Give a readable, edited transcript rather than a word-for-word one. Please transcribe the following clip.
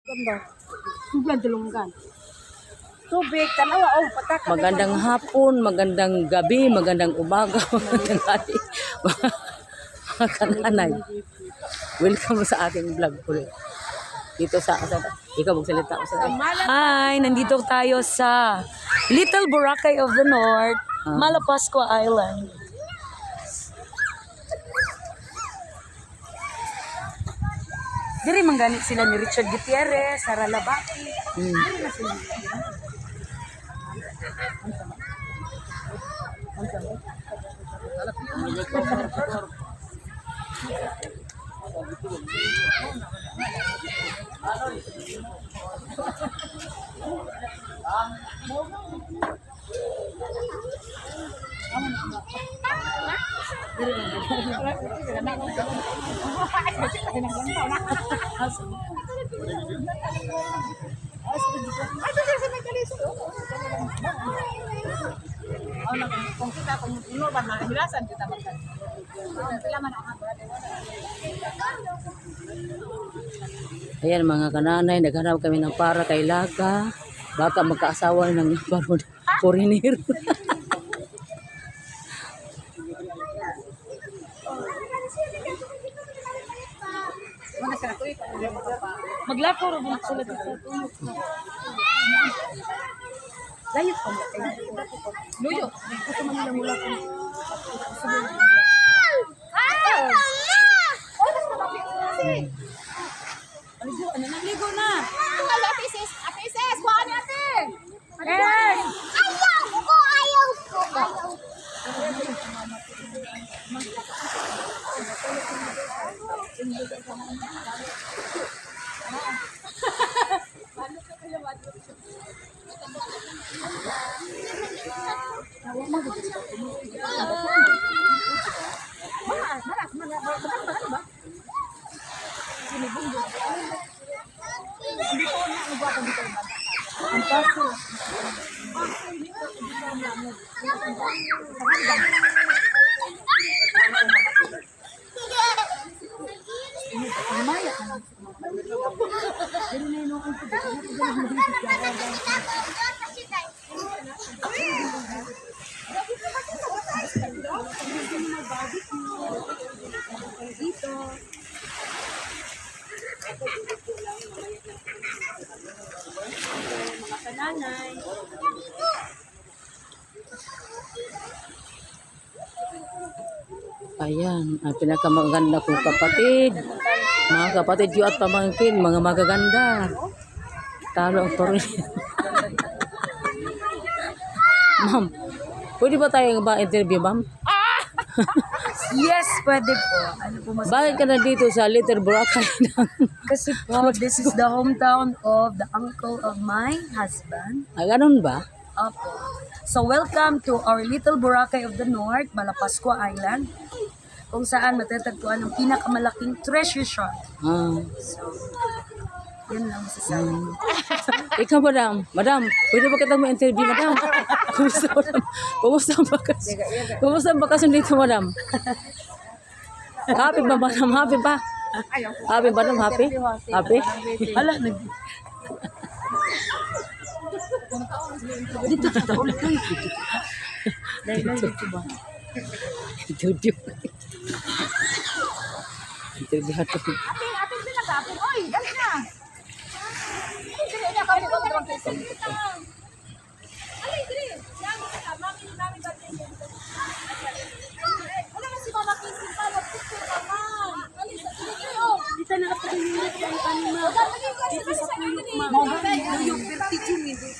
Ganda. Tubig dulungan. Tubig tanawa patak. Magandang hapon, magandang gabi, magandang umaga, magandang hali. Mga kananay. Welcome sa ating vlog ulit. Dito sa ikaw magsalita sa Hi, nandito tayo sa Little Boracay of the North, Malapascua Island. Diri mangganit sila ni Richard Gutierrez, Sara Labaki. Diri na sila. Kung kita kung uno ba mahilasan kita magkan. Sila man ang Ayan mga kananay, naghanap kami ng para kay Laga. Baka magkaasawa ng foreigner. maglakaw ra mo sila dito. Layo pa mo. Luyo. Gusto man nila mula ko. Nagligo na. Ate sis, kuha ni ate. Yes! Ayaw ko. Ayan, ang pinakamaganda kong kapatid. Mga kapatid yun at pamangkin, mga magaganda. Talo ang foreigner. Ma'am, pwede ba tayong ba-interview, ma'am? Yes, pwede po. Ano po mas Bakit ka nandito sa Little Boracay? kasi po, this is the hometown of the uncle of my husband. Ganun ba? Opo. So, welcome to our Little Boracay of the North, Malapascua Island, kung saan matatagpuan ang pinakamalaking treasure shop. So, yun lang masasabi ko. Ikaw, madam. Madam, pwede ba kita ma-interview, madam? Kumusta, madam? Kumusta ang bakasyon? Kumusta ang bakasyon dito, madam? Happy ba, madam? Happy ba? Happy, madam? Happy? Happy? Hala, dito kita ulit kayo. Dito ba? Interview. Interview natin. Ate pinagapin. Oy, dali na. Dili na kami ko drunk kasi. Ali, dili. Yang kita mami nami ba din. Wala na si Mama Kissing pa picture ka man. Ali, dili oh. Dito na kapag hinilip kayo kanina. Dito sa puyo, ma. Yung 32 minutes.